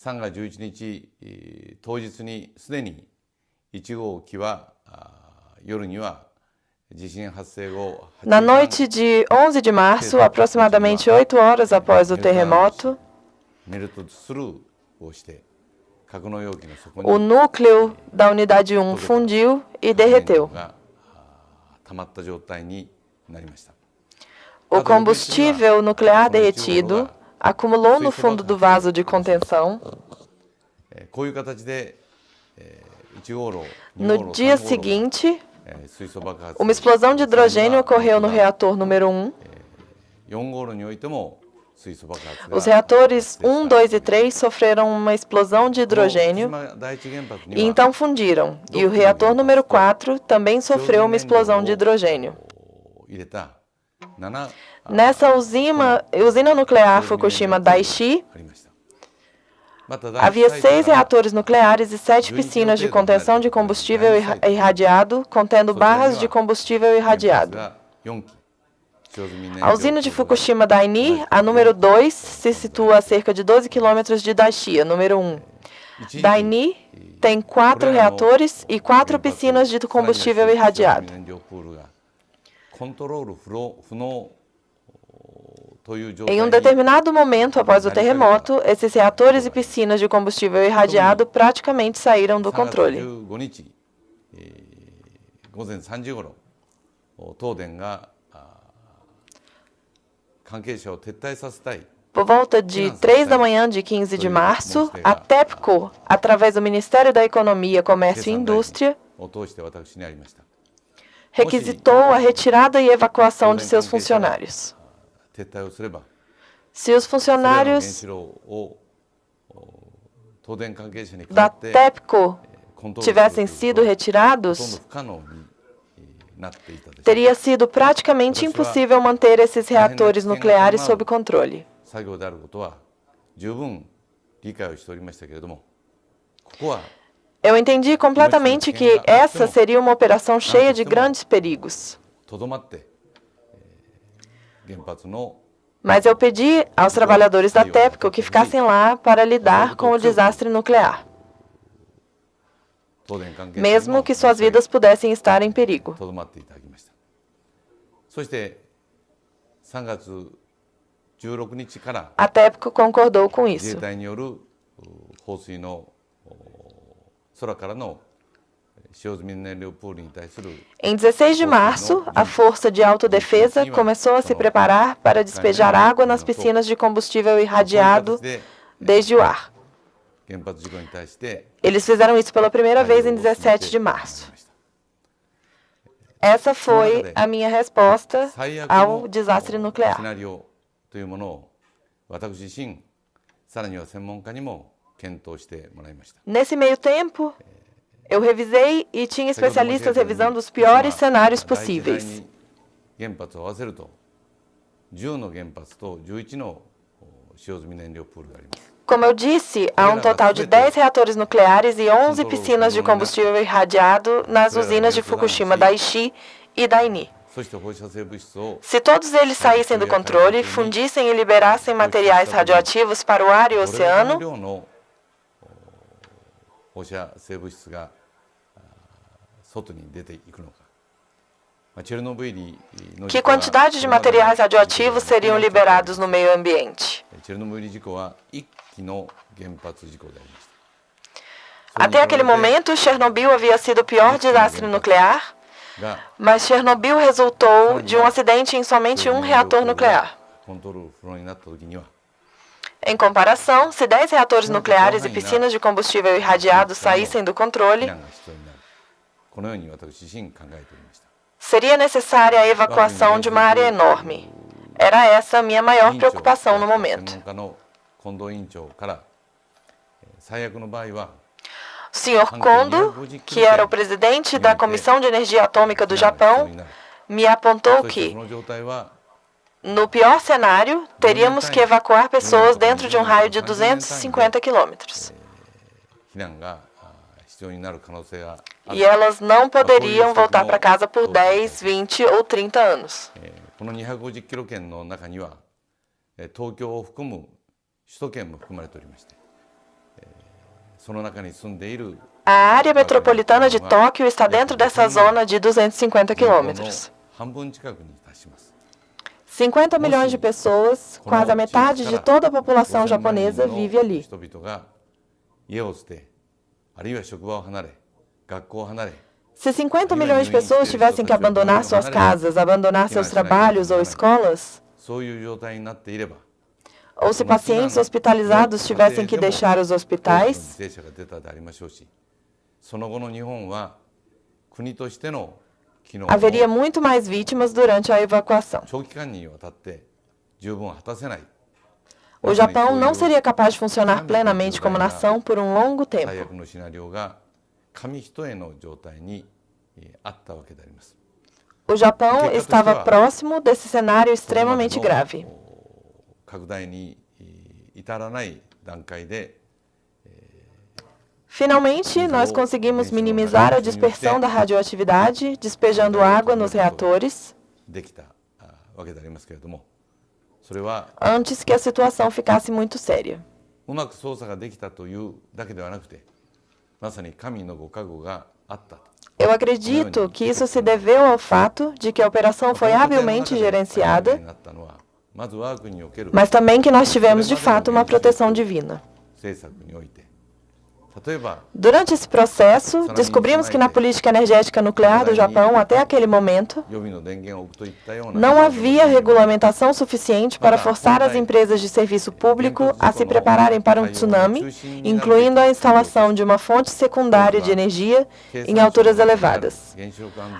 3月11日当日にすでに1号機は夜には地震発生後 Na noite de 11 de março, aproximadamente 8 horas após o terremoto, メルトスルーをして格納容器の底に o núcleo da unidade 1 fundiu e derreteu. が溜まった状態になりました。 O combustível nuclear derretido acumulou no fundo do vaso de contenção. こういう形で1号炉、2 No 号炉、 dia 3号炉 seguinte, 水素爆発 uma explosão de hidrogênio ocorreu no reator número 1. 4号炉においても水素爆発が Os reatores 1, 2 e 3 sofreram uma explosão de hidrogênio 福島第一原発に e は então fundiram. E o reator número 4 também sofreu uma explosão de hidrogênio. 入れた7 Nessa usina nuclear Fukushima Daiichi, ありました。また havia 6 reatores nucleares e 7 piscinas de contenção de combustível irradiado, contendo barras de combustível irradiado. 4基 A usina de Fukushima Daini, a número 2, se situa a cerca de 12 quilômetros de Daiichi, a número 1. Daini tem 4 reatores e 4 piscinas de combustível irradiado. Em um determinado momento após o terremoto, esses reatores e piscinas de combustível irradiado praticamente saíram do controle. 午前3時ごろ、東電が関係者を撤退させたい Por volta de 3 da manhã de 15 de março, a TEPCO, através do Ministério da Economia, Comércio e Indústria, を通して私にありました。 requisitou a retirada e evacuação de seus funcionários. 撤退をすれば、 Se os それらの原 funcionários 子炉を東電関係者に代 da わって TEPCO コントロールする tivessem という sido ことはほとんど retirados, 不可能になっていたでしょう。 teria sido praticamente impossível manter esses reatores nucleares sob controle. 作業であることは十分理解をしておりましたけれども、ここは Eu entendi completamente que essa seria uma operação cheia de grandes perigos. とどまって原発の Mas eu pedi aos trabalhadores da TEPCO que ficassem lá para lidar com o desastre nuclear, 東電関係者に mesmo も que suas vidas pudessem estar em perigo. とどまっていただきました。そして3月16日から A TEPCO concordou com 自衛 isso. 隊による放水の空からの使用済み燃料プールに対する Em 16 de março, a Força de Autodefesa começou a se preparar para despejar água nas piscinas de combustível irradiado で desde o ar. 原発事故に対して Eles fizeram isso pela primeira vez em 17 de março. Essa foi a minha resposta 最悪 ao の desastre シ nuclear. ナリオというものを私自身さらには専門家にも検討してもらいました。 Nesse meio tempo, eu revisei e tinha especialistas revisando os piores cenários 第一第 possíveis. 二原発を合わせると10の原発と11の使用済み燃料プールがあります。 Como eu disse, há um total de 10 reatores nucleares e 11 piscinas de combustível irradiado nas usinas de Fukushima Daiichi e Daini. そして放射性物質を Se todos eles saíssem do controle, fundissem e liberassem materiais radioativos para o ar e o どれだけの oceano, 量の放射性物質が外に出ていくのか。チェルノブイリの que quantidade de materiais radioativos seriam liberados no meio ambiente. チェルノブイリ事故は1基の原発事故でありました。 Até aquele momento, Chernobyl havia sido o pior desastre nuclear, が mas Chernobyl resultou de um acidente em somente um reator nuclear. コントロール不能になった時には Em comparação, se 10 reatores nucleares e piscinas de combustível irradiado saíssem do 避 controle, 難が必要になる。このように私自身考えておりました。 seria necessária a evacuação de uma área enorme. Era essa a minha maior 委員長 preocupação no 専 momento. 門家の近藤委員長から最悪の場合は O Sr. Kondo, que era o presidente da Comissão de Energia Atômica do 避難が必要 Japão, になる。 me apontou そして que, この状態は no pior cenário, teríamos que evacuar pessoas dentro de um raio de 250 quilômetros. 避難が必要になる可能性がある。 E elas não poderiam voltar para casa por 10, 20 ou 30 anos. この250キロ圏の中には東京を含む首都圏も含まれておりまして A área metropolitana de Tóquio está dentro dessa zona de 250 quilômetros. 50 milhões de pessoas, quase a metade de toda a população japonesa, vive ali. Se 50 milhões de pessoas tivessem que abandonar suas casas, abandonar seus trabalhos ou escolas, ou se pacientes hospitalizados tivessem que deixar os hospitais, haveria muito mais vítimas durante a evacuação. O Japão não seria capaz de funcionar plenamente como nação por um longo tempo. O Japão estava próximo desse cenário extremamente grave. Finalmente, nós conseguimos minimizar a dispersão da radioatividade, despejando água nos reatores, antes que a situação ficasse muito séria. Eu acredito que isso se deveu ao fato de que a operação foi habilmente gerenciada, mas também que nós tivemos, de fato, uma proteção divina. Durante esse processo, descobrimos que na política energética nuclear do Japão, até aquele momento, não havia regulamentação suficiente para forçar as empresas de serviço público a se prepararem para um tsunami, incluindo a instalação de uma fonte secundária de energia em alturas elevadas.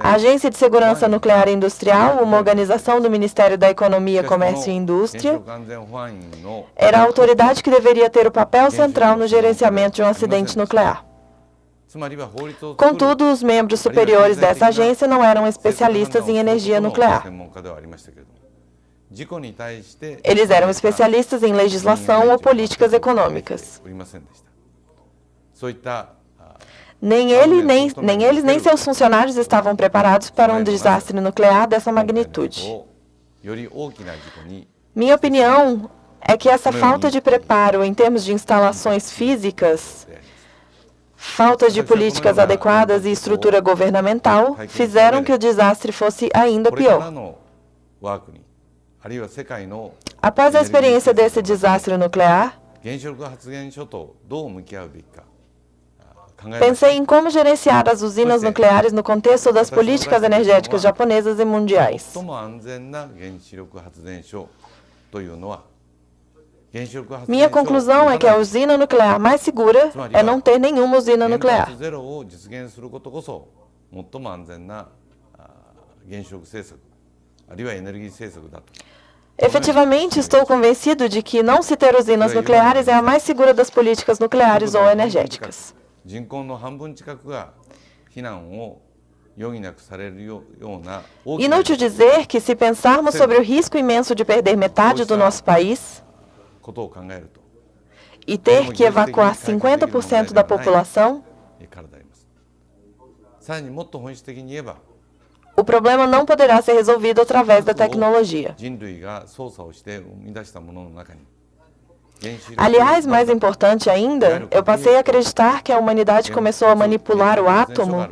A Agência de Segurança Nuclear e Industrial, uma organização do Ministério da Economia, Comércio e Indústria, era a autoridade que deveria ter o papel central no gerenciamento de um acidente nuclear. Contudo, os membros superiores dessa agência não eram especialistas em energia nuclear. Eles eram especialistas em legislação ou políticas econômicas. Nem eles nem seus funcionários estavam preparados para um desastre nuclear dessa magnitude. Minha opinião é que essa falta de preparo em termos de instalações físicas, falta de políticas adequadas e estrutura governamental fizeram que o desastre fosse ainda pior. Após a experiência desse desastre nuclear, pensei em como gerenciar as usinas nucleares no contexto das políticas energéticas japonesas e mundiais. Minha conclusão é que a usina nuclear mais segura é não ter nenhuma usina nuclear. Efetivamente, estou convencido de que não se ter usinas nucleares é a mais segura das políticas nucleares ou energéticas. Inútil dizer que, se pensarmos sobre o risco imenso de perder metade do nosso país e ter que evacuar 50% da população, o problema não poderá ser resolvido através da tecnologia. Aliás, mais importante ainda, eu passei a acreditar que a humanidade começou a manipular o átomo,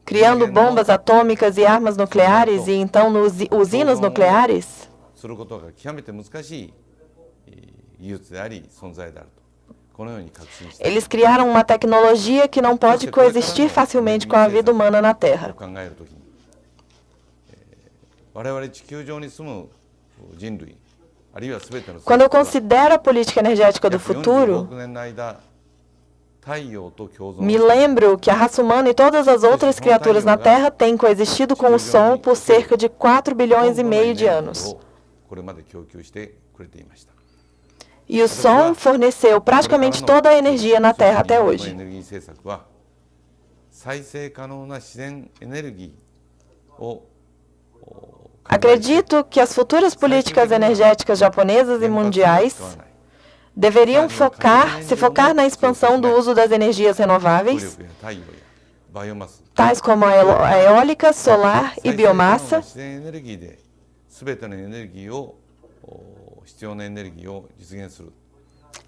criando bombas atômicas e armas nucleares, e então usinas nucleares. Eles criaram uma tecnologia que não pode coexistir facilmente com a vida humana na Terra. Quando eu considero a política energética do futuro, me lembro que a raça humana e todas as outras criaturas na Terra têm coexistido com o Sol por cerca de 4,5 bilhões de anos. E o Sol forneceu praticamente toda a energia na Terra até hoje. Acredito que as futuras políticas energéticas japonesas e mundiais deveriam se focar na expansão do uso das energias renováveis, tais como a eólica, solar e biomassa,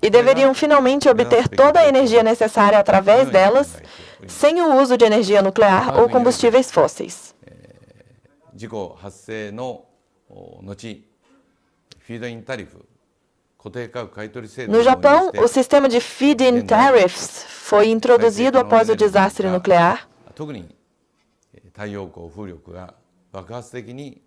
e deveriam finalmente obter toda a energia necessária através delas, sem o uso de energia nuclear ou combustíveis fósseis. 事故発生の後、フィードインタリフ、固定価格買取制度 No を導入 Japão, して o sistema de feed-in tariffs foi introduzido após o desastre nuclear, 特に太陽光風力が爆発的に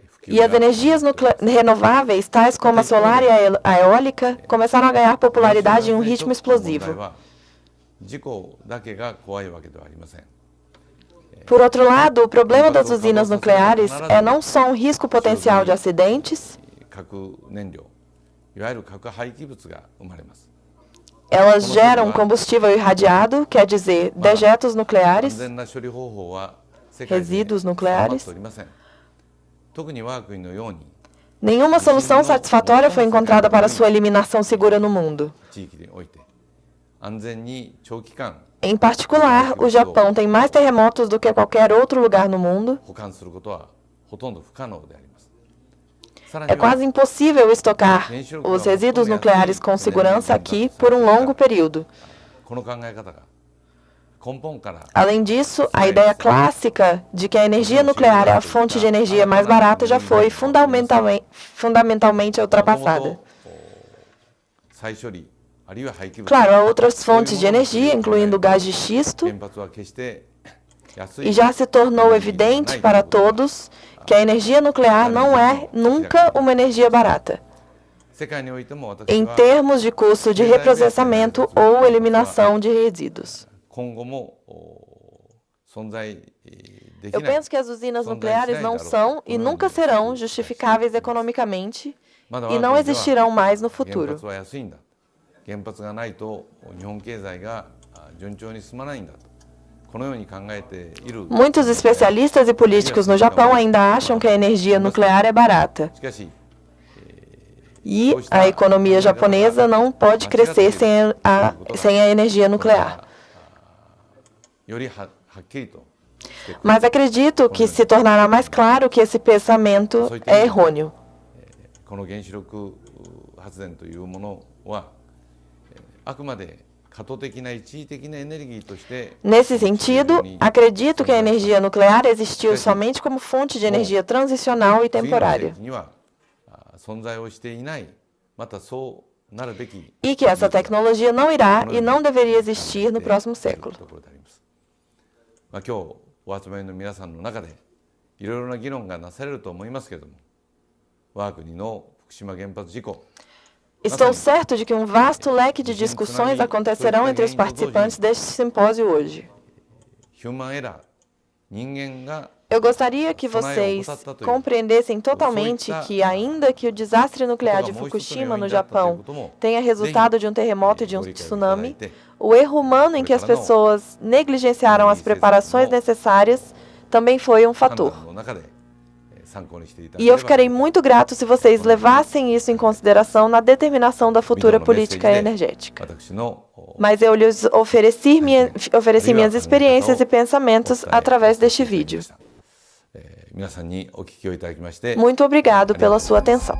普及 e as が energias renováveis, tais como a solar e a eólica, começaram a ganhar popularidade em um ritmo 問題 explosivo. は事故だけが怖いわけではありません。 Por outro lado, o problema das usinas nucleares é não só um risco potencial de acidentes, 核燃料、いわゆる核廃棄物が生まれます。 elas geram combustível irradiado, quer dizer, dejetos 安 nucleares, 全な処理方法は世界で resíduos 定まって nucleares. おりません。特に我が国のように Nenhuma solução satisfatória foi encontrada para sua eliminação segura no mundo. 地域において安全に長期間 Em particular, o Japão tem mais terremotos do que qualquer outro lugar no mundo. 保管することはほとんど不可能であります。さら É には quase impossível estocar os resíduos nucleares com segurança aqui por um longo período. この考え方が根本から Além disso, a ideia clássica de que a energia nuclear é a fonte de energia mais barata já foi fundamentalmente もと ultrapassada. もと再処理あるいは廃棄物 Claro, há outras fontes de energia, incluindo o gás de xisto, 原発は決して安い e já se tornou evidente para todos que a energia nuclear não é nunca uma energia barata, 世界においても私 em は termos de custo de reprocessamento ou eliminação de resíduos. 今後も存在でき Eu ない penso que as usinas nucleares não são e nunca serão justificáveis economicamente まだ e 我 não が国では existirão mais no 原 futuro. 発は安いんだ、原発がないと日本経済が順調に進まないんだと、このように考えている Muitos especialistas e políticos no Japão ainda acham que a energia nuclear é barata. しかし E a economia japonesa não pode crescer sem a energia nuclear. よりはっきりとしてくる Mas acredito que se tornará mais claro que esse pensamento é errôneo. この原子力発電というものはあくまで過渡的な一時的なエネルギーとして Nesse sentido, acredito que a energia nuclear existiu somente como fonte de energia transicional e 次の世 temporária. 紀には存在をしていない、またそうなるべき E que essa tecnologia não irá e não deveria existir no próximo século. ところであります。今日お集まりの皆さんの中でいろいろな議論がなされると思いますけれども、我が国の福島原発事故 Estou certo de que um vasto leque de discussões acontecerão entre os participantes deste simpósio hoje. ヒューマンエラー、人間が Eu gostaria que vocês compreendessem totalmente que, ainda que o desastre nuclear de Fukushima, no Japão, tenha resultado de um terremoto e de um tsunami, o erro humano em que as pessoas negligenciaram as preparações necessárias também foi um 判 fator. 断の中で参考にしていただ E け eu れば ficarei muito grato se vocês levassem isso em consideração na determinação da futura política energética. 私の Mas eu lhes ofereci minhas experiências e pensamentos através deste vídeo. 皆さんにお聞きをいただきまして Muito obrigado pela sua atenção.